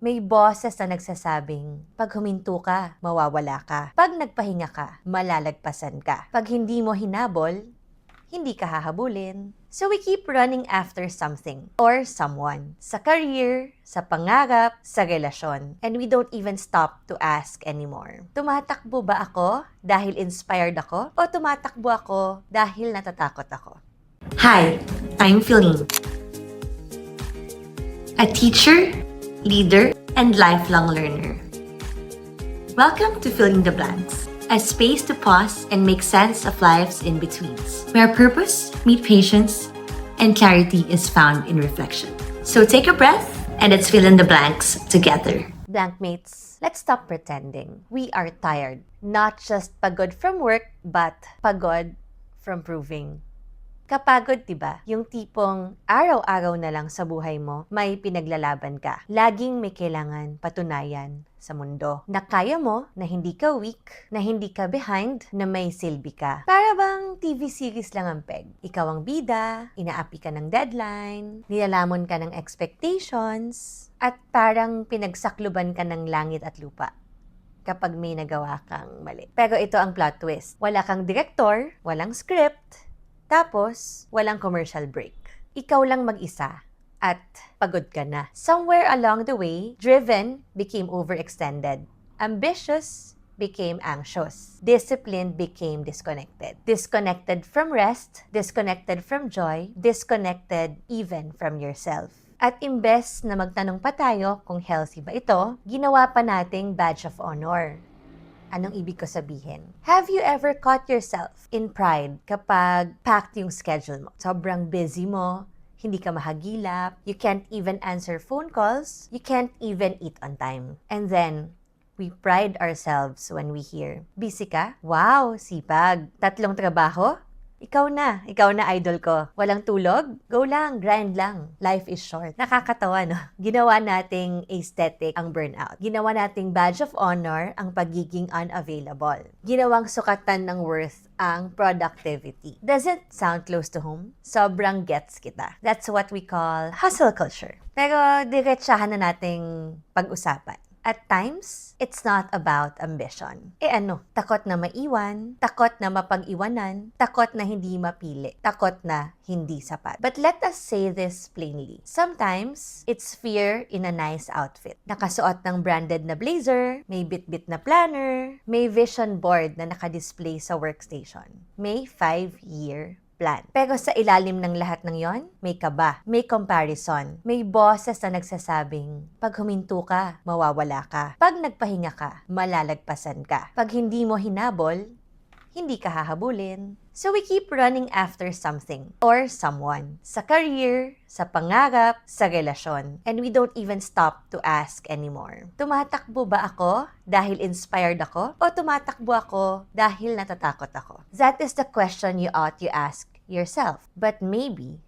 May boses na nagsasabing, pag huminto ka, mawawala ka. Pag nagpahinga ka, malalagpasan ka. Pag hindi mo hinabol, hindi ka hahabulin. So we keep running after something or someone. Sa career, sa pangarap, sa relasyon. And we don't even stop to ask anymore. Tumatakbo ba ako dahil inspired ako? O tumatakbo ako dahil natatakot ako? Hi, I'm Feline, a teacher, leader, and lifelong learner. Welcome to Filling the Blanks, a space to pause and make sense of life's in-betweens, where purpose, meet patience, and clarity is found in reflection. So take a breath and let's fill in the blanks together. Blankmates, let's stop pretending. We are tired. Not just pagod from work, but pagod from proving. Kapagod, diba? Yung tipong araw-araw na lang sa buhay mo, may pinaglalaban ka. Laging may kailangan patunayan sa mundo. Na kaya mo, na hindi ka weak, na hindi ka behind, na may silbi ka. Para bang TV series lang ang peg. Ikaw ang bida, inaapi ka ng deadline, nilalamon ka ng expectations, at parang pinagsakluban ka ng langit at lupa kapag may nagawa kang mali. Pero ito ang plot twist. Wala kang director, walang script, tapos, walang commercial break. Ikaw lang mag-isa at pagod ka na. Somewhere along the way, driven became overextended. Ambitious became anxious. Disciplined became disconnected. Disconnected from rest, disconnected from joy, disconnected even from yourself. At imbes na magtanong pa tayo kung healthy ba ito, ginawa pa nating badge of honor. Anong ibig ko sabihin? Have you ever caught yourself in pride kapag packed yung schedule mo? Sobrang busy mo, hindi ka mahagilap, you can't even answer phone calls, you can't even eat on time. And then, we pride ourselves when we hear, busy ka? Wow, sipag. 3 trabaho? Ikaw na idol ko. Walang tulog? Go lang, grind lang. Life is short. Nakakatawa, no? Ginawa nating aesthetic ang burnout. Ginawa nating badge of honor ang pagiging unavailable. Ginawang sukatan ng worth ang productivity. Does it sound close to home? Sobrang gets kita. That's what we call hustle culture. Pero diretsahan na nating pag-usapan. At times, it's not about ambition. Takot na maiwan, takot na mapag-iwanan, takot na hindi mapili, takot na hindi sapat. But let us say this plainly. Sometimes, it's fear in a nice outfit. Nakasuot ng branded na blazer, may bit-bit na planner, may vision board na nakadisplay sa workstation. May 5-year plan. Pero sa ilalim ng lahat ng yon, may kaba, may comparison, may boses na nagsasabing, pag huminto ka, mawawala ka. Pag nagpahinga ka, malalagpasan ka. Pag hindi mo hinabol, hindi ka hahabulin. So we keep running after something or someone. Sa career, sa pangarap, sa relasyon. And we don't even stop to ask anymore. Tumatakbo ba ako dahil inspired ako? O tumatakbo ako dahil natatakot ako? That is the question you ought to ask yourself. But maybe,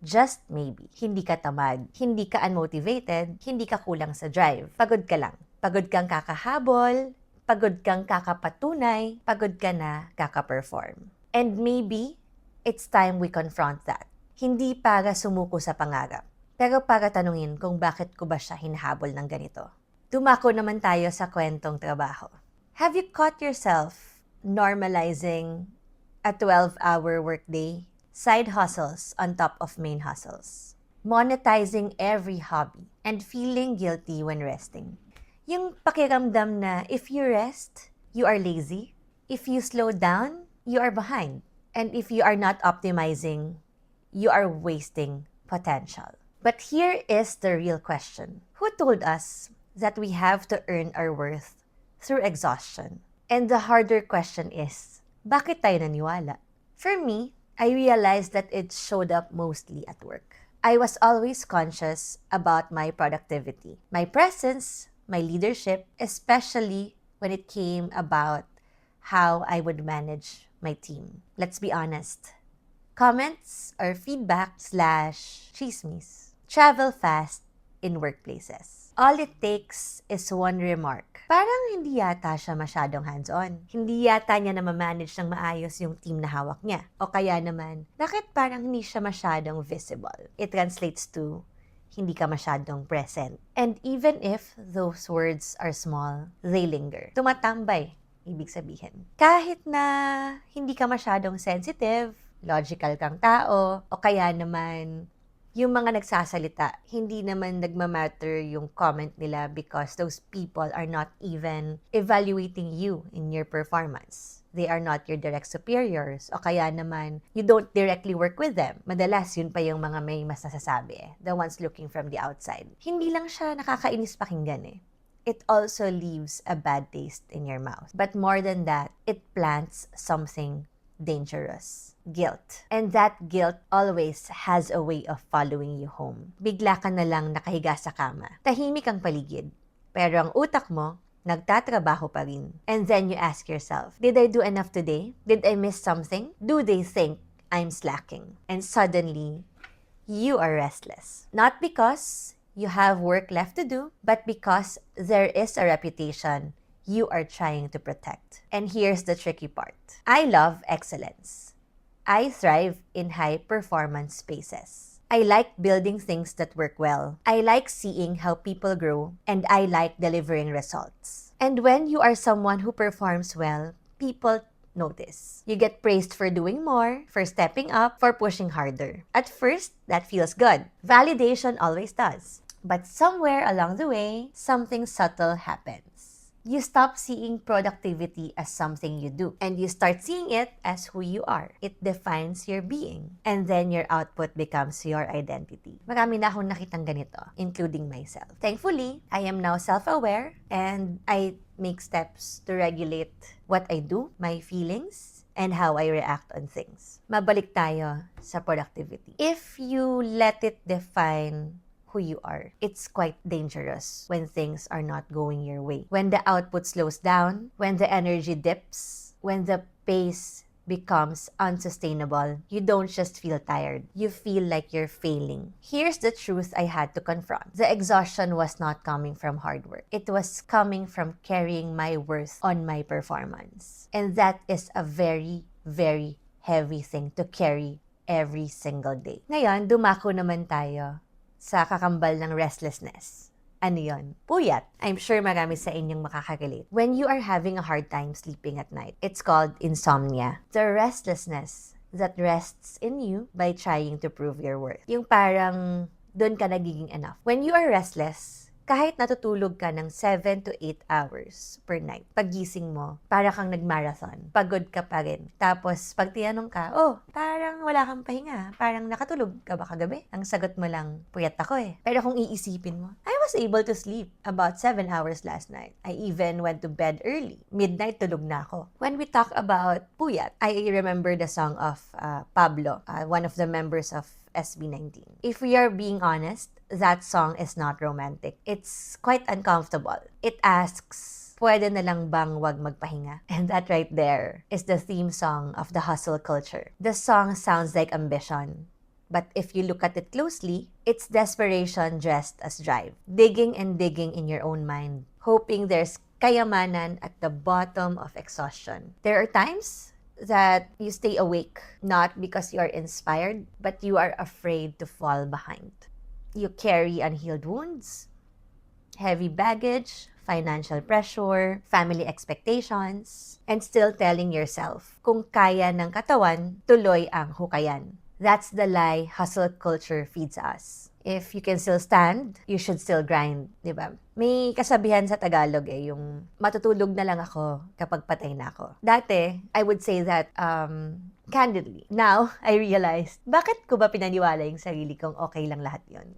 just maybe, hindi ka tamad, hindi ka unmotivated, hindi ka kulang sa drive. Pagod ka lang. Pagod kang kakahabol, pagod kang kakapatunay, pagod ka na kaka-perform. And maybe, it's time we confront that. Hindi para sumuko sa pangarap, pero para tanungin kung bakit ko ba siya hinahabol ng ganito. Dumako naman tayo sa kwentong trabaho. Have you caught yourself normalizing a 12-hour workday, side hustles on top of main hustles, monetizing every hobby, and feeling guilty when resting? Yung pakiramdam na if you rest, you are lazy. If you slow down, you are behind. And if you are not optimizing, you are wasting potential. But here is the real question. Who told us that we have to earn our worth through exhaustion? And the harder question is, bakit tayo naniwala? For me, I realized that it showed up mostly at work. I was always conscious about my productivity, my presence, my leadership, especially when it came about how I would manage my team. Let's be honest. Comments or feedback/chismis travel fast in workplaces. All it takes is one remark. Parang hindi yata siya masyadong hands-on. Hindi yata niya na ma-manage ng maayos yung team na hawak niya. O kaya naman, bakit parang hindi siya masyadong visible? It translates to, hindi ka masyadong present. And even if those words are small, they linger. Tumatambay, ibig sabihin. Kahit na hindi ka masyadong sensitive, logical kang tao, o kaya naman yung mga nagsasalita, hindi naman nagmamatter yung comment nila because those people are not even evaluating you in your performance. They are not your direct superiors o kaya naman you don't directly work with them. Madalas yun pa yung mga may mas nasasabi the ones looking from the outside. Hindi lang siya nakakainis pakinggan It also leaves a bad taste in your mouth. But more than that, it plants something dangerous. Guilt. And that guilt always has a way of following you home. Bigla ka na lang nakahiga sa kama. Tahimik ang paligid. Pero ang utak mo, nagtatrabaho pa rin. And then you ask yourself, did I do enough today? Did I miss something? Do they think I'm slacking? And suddenly, you are restless. Not because you have work left to do, but because there is a reputation you are trying to protect. And here's the tricky part. I love excellence. I thrive in high-performance spaces. I like building things that work well. I like seeing how people grow, and I like delivering results. And when you are someone who performs well, people notice. You get praised for doing more, for stepping up, for pushing harder. At first, that feels good. Validation always does. But somewhere along the way, something subtle happens. You stop seeing productivity as something you do, and you start seeing it as who you are. It defines your being, and then your output becomes your identity. Marami na akong nakitang ganito, including myself. Thankfully, I am now self-aware, and I make steps to regulate what I do, my feelings, and how I react on things. Mabalik tayo sa productivity. If you let it define who you are, it's quite dangerous when things are not going your way. When the output slows down, when the energy dips, when the pace becomes unsustainable, you don't just feel tired. You feel like you're failing. Here's the truth I had to confront. The exhaustion was not coming from hard work. It was coming from carrying my worth on my performance. And that is a very, very heavy thing to carry every single day. Ngayon, dumako naman tayo sa kakambal ng restlessness. Ano yun? Puyat. I'm sure marami sa inyong makaka-relate. When you are having a hard time sleeping at night, it's called insomnia. The restlessness that rests in you by trying to prove your worth. Yung parang doon ka nagiging enough. When you are restless, kahit natutulog ka ng 7 to 8 hours per night, pagising mo, para kang nag-marathon, pagod ka pa rin. Tapos, pag tinanong ka, parang wala kang pahinga, parang nakatulog ka ba kagabi? Ang sagot mo lang, puyat ako Pero kung iisipin mo, I was able to sleep about 7 hours last night. I even went to bed early. Midnight, tulog na ako. When we talk about puyat, I remember the song of Pablo, one of the members of SB19. If we are being honest, that song is not romantic. It's quite uncomfortable. It asks, pwede na lang bang wag magpahinga? And that right there is the theme song of the hustle culture. The song sounds like ambition. But if you look at it closely, it's desperation dressed as drive. Digging and digging in your own mind, hoping there's kayamanan at the bottom of exhaustion. There are times that you stay awake, not because you are inspired, but you are afraid to fall behind. You carry unhealed wounds, heavy baggage, financial pressure, family expectations, and still telling yourself, kung kaya ng katawan, tuloy ang hukayan. That's the lie hustle culture feeds us. If you can still stand, you should still grind, di ba? May kasabihan sa Tagalog yung matutulog na lang ako kapag patay na ako. Dati, I would say that candidly. Now, I realized, bakit ko ba pinaniwala yung sarili kong okay lang lahat yon?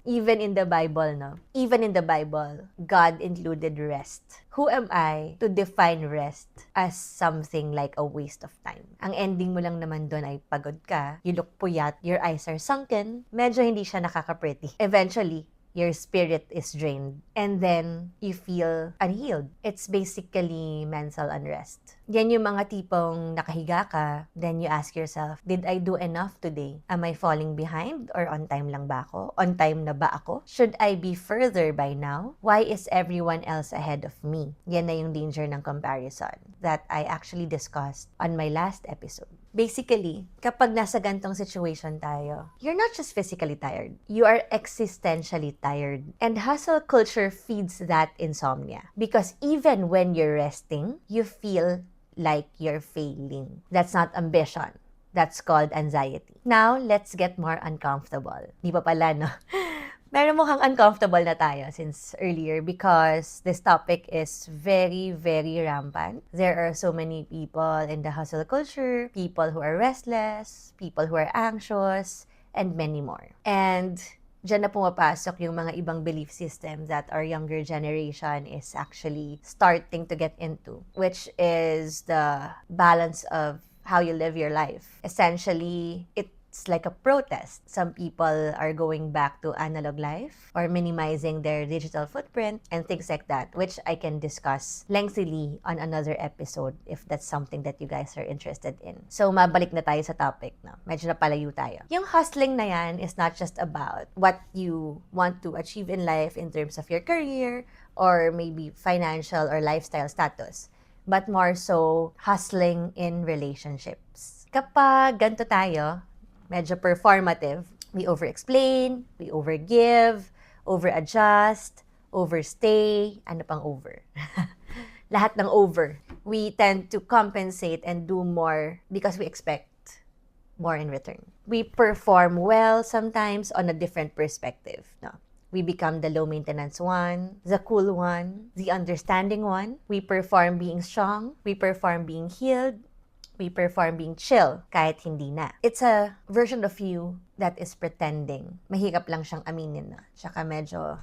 Even in the Bible, no? Even in the Bible, God included rest. Who am I to define rest as something like a waste of time? Ang ending mo lang naman doon ay pagod ka, you look puyat, your eyes are sunken, medyo hindi siya nakaka-pretty. Eventually, your spirit is drained, and then you feel unhealed. It's basically mental unrest. Yan yung mga tipong nakahiga ka, then you ask yourself, did I do enough today? Am I falling behind or on time lang ba ako? On time na ba ako? Should I be further by now? Why is everyone else ahead of me? Yan na yung danger ng comparison that I actually discussed on my last episode. Basically, kapag nasa gantong situation tayo, you're not just physically tired, you are existentially tired. And hustle culture feeds that insomnia. Because even when you're resting, you feel like you're failing. That's not ambition. That's called anxiety. Now, let's get more uncomfortable. Di pa pala, no? Pero mukhang uncomfortable na tayo since earlier because this topic is very, very rampant. There are so many people in the hustle culture, people who are restless, people who are anxious, and many more. And dyan na pumapasok yung mga ibang belief system that our younger generation is actually starting to get into, which is the balance of how you live your life. Essentially, it's like a protest. Some people are going back to analog life or minimizing their digital footprint and things like that, which I can discuss lengthily on another episode if that's something that you guys are interested in. So, mabalik na tayo sa topic. No? Medyo napalayo tayo. Yung hustling na yan is not just about what you want to achieve in life in terms of your career or maybe financial or lifestyle status, but more so hustling in relationships. Kapag ganito tayo, medyo performative, we over-explain, we over-give, over-adjust, overstay, ano pang over? Lahat ng over. We tend to compensate and do more because we expect more in return. We perform well sometimes on a different perspective. No? We become the low-maintenance one, the cool one, the understanding one. We perform being strong. We perform being healed. We perform being chill kahit hindi na. It's a version of you that is pretending. Mahirap lang siyang aminin na. Tsaka medyo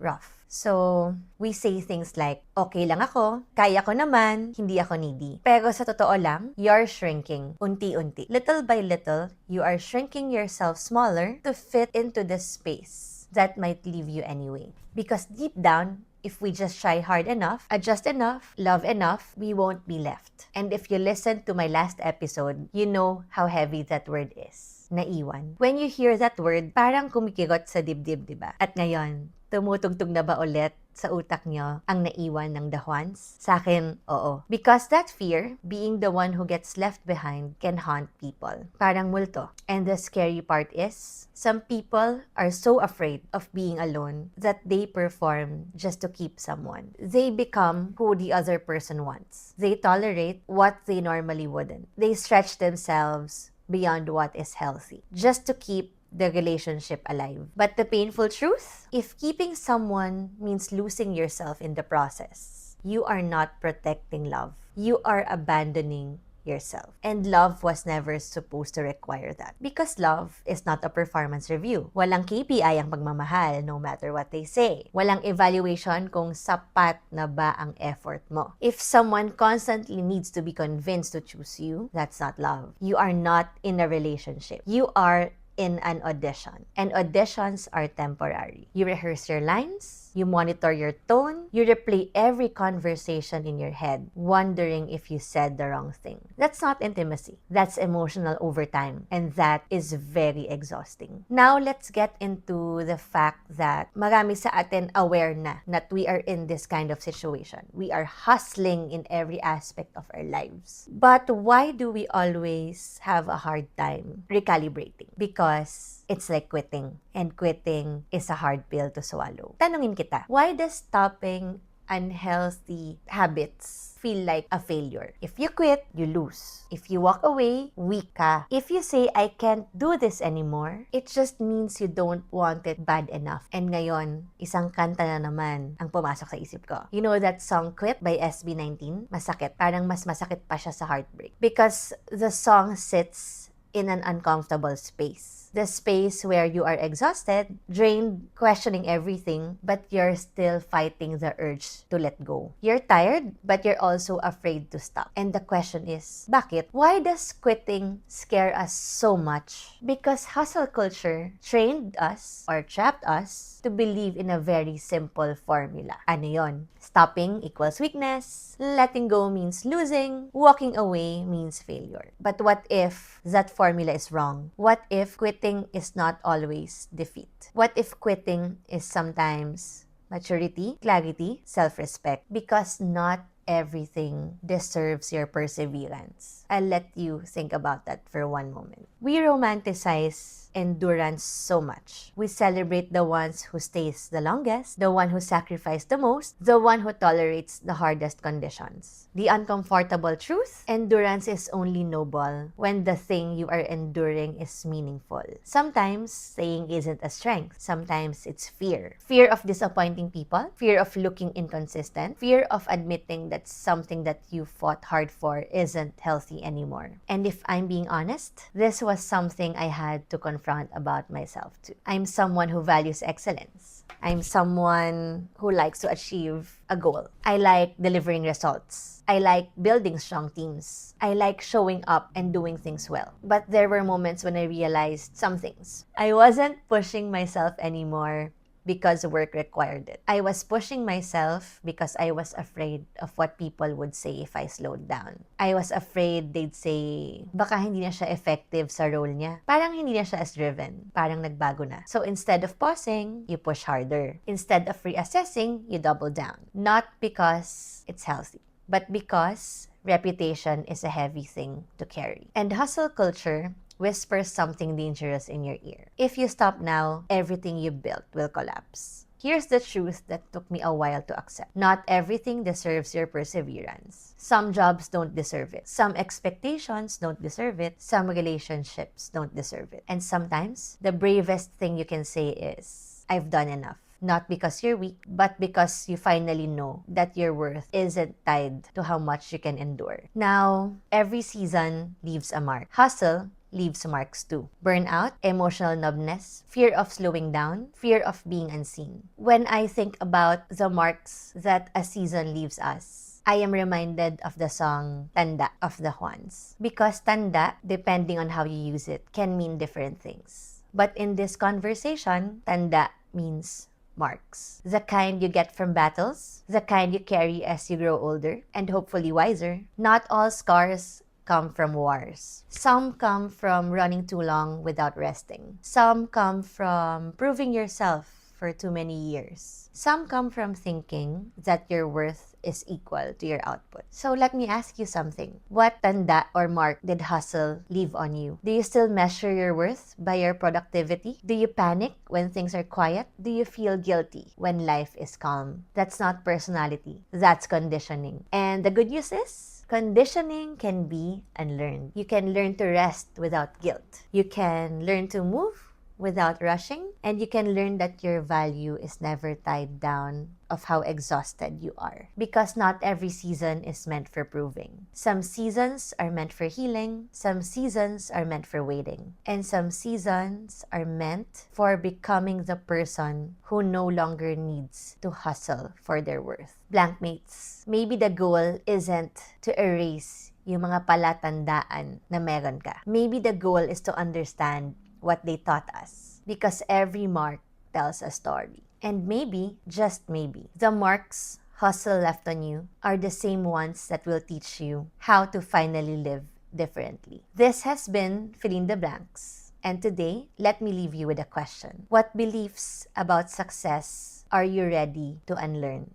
rough. So, we say things like, okay lang ako, kaya ko naman, hindi ako needy. Pero sa totoo lang, you're shrinking unti-unti. Little by little, you are shrinking yourself smaller to fit into the space that might leave you anyway. Because deep down, if we just try hard enough, adjust enough, love enough, we won't be left. And if you listen to my last episode, you know how heavy that word is. Naiwan. When you hear that word, parang kumikigot sa dibdib, diba? At ngayon, tumutugtog na ba ulit sa utak nyo ang naiwan ng dahwans? Sa akin, oo. Because that fear, being the one who gets left behind, can haunt people. Parang multo. And the scary part is, some people are so afraid of being alone that they perform just to keep someone. They become who the other person wants. They tolerate what they normally wouldn't. They stretch themselves beyond what is healthy, just to keep the relationship alive. But the painful truth, if keeping someone means losing yourself in the process, you are not protecting love. You are abandoning yourself. And love was never supposed to require that. Because love is not a performance review. Walang KPI ang pagmamahal, no matter what they say. Walang evaluation kung sapat na ba ang effort mo. If someone constantly needs to be convinced to choose you, that's not love. You are not in a relationship. You are in an audition. And auditions are temporary. You rehearse your lines, you monitor your tone, you replay every conversation in your head, wondering if you said the wrong thing. That's not intimacy. That's emotional overtime. And that is very exhausting. Now, let's get into the fact that marami sa atin aware na that we are in this kind of situation. We are hustling in every aspect of our lives. But why do we always have a hard time recalibrating? Because it's like quitting. And quitting is a hard pill to swallow. Tanungin kita, why does stopping unhealthy habits feel like a failure? If you quit, you lose. If you walk away, weak ka. If you say, I can't do this anymore, it just means you don't want it bad enough. And ngayon, isang kanta na naman ang pumasok sa isip ko. You know that song Quit by SB19? Masakit. Parang mas masakit pa siya sa heartbreak. Because the song sits in an uncomfortable space. The space where you are exhausted, drained, questioning everything, but you're still fighting the urge to let go. You're tired, but you're also afraid to stop. And the question is, bakit? Why does quitting scare us so much? Because hustle culture trained us or trapped us to believe in a very simple formula. Ano yon? Stopping equals weakness, letting go means losing, walking away means failure. But what if that formula is wrong? What if quitting is not always defeat? What if quitting is sometimes maturity, clarity, self-respect? Because not everything deserves your perseverance. I'll let you think about that for one moment. We romanticize endurance so much. We celebrate the ones who stays the longest, the one who sacrificed the most, the one who tolerates the hardest conditions. The uncomfortable truth, endurance is only noble when the thing you are enduring is meaningful. Sometimes staying isn't a strength. Sometimes it's fear. Fear of disappointing people, fear of looking inconsistent, fear of admitting that something that you fought hard for isn't healthy anymore. And if I'm being honest, this was something I had to confront about myself too. I'm someone who values excellence. I'm someone who likes to achieve a goal. I like delivering results. I like building strong teams. I like showing up and doing things well. But there were moments when I realized some things. I wasn't pushing myself anymore because work required it. I was pushing myself because I was afraid of what people would say if I slowed down. I was afraid they'd say, baka hindi na siya effective sa role niya. Parang hindi na siya as driven. Parang nagbago na. So instead of pausing, you push harder. Instead of reassessing, you double down. Not because it's healthy, but because reputation is a heavy thing to carry. And hustle culture whispers something dangerous in your ear. If you stop now, everything you built will collapse. Here's the truth that took me a while to accept. Not everything deserves your perseverance. Some jobs don't deserve it. Some expectations don't deserve it. Some relationships don't deserve it. And sometimes, the bravest thing you can say is, I've done enough. Not because you're weak, but because you finally know that your worth isn't tied to how much you can endure. Now, every season leaves a mark. Hustle leaves marks too. Burnout, emotional numbness, fear of slowing down, fear of being unseen. When I think about the marks that a season leaves us, I am reminded of the song Tanda of the Juans. Because tanda, depending on how you use it, can mean different things. But in this conversation, tanda means marks. The kind you get from battles, the kind you carry as you grow older, and hopefully wiser. Not all scars come from wars. Some come from running too long without resting. Some come from proving yourself for too many years. Some come from thinking that your worth is equal to your output. So let me ask you something. What tanda or mark did hustle leave on you? Do you still measure your worth by your productivity? Do you panic when things are quiet? Do you feel guilty when life is calm? That's not personality. That's conditioning. And the good news is, conditioning can be unlearned. You can learn to rest without guilt. You can learn to move without rushing, and you can learn that your value is never tied down of how exhausted you are. Because not every season is meant for proving. Some seasons are meant for healing, some seasons are meant for waiting, and some seasons are meant for becoming the person who no longer needs to hustle for their worth. Blankmates, maybe the goal isn't to erase yung mga palatandaan na meron ka. Maybe the goal is to understand what they taught us, because every mark tells a story. And maybe, just maybe, the marks hustle left on you are the same ones that will teach you how to finally live differently. This has been Fill in the Blanks, and today, let me leave you with a question. What beliefs about success are you ready to unlearn?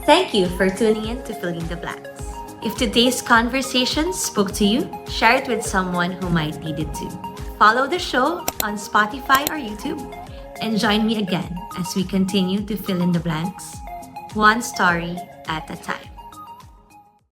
Thank you for tuning in to Fill in the Blanks. If today's conversation spoke to you, share it with someone who might need it too. Follow the show on Spotify or YouTube, and join me again as we continue to fill in the blanks, one story at a time.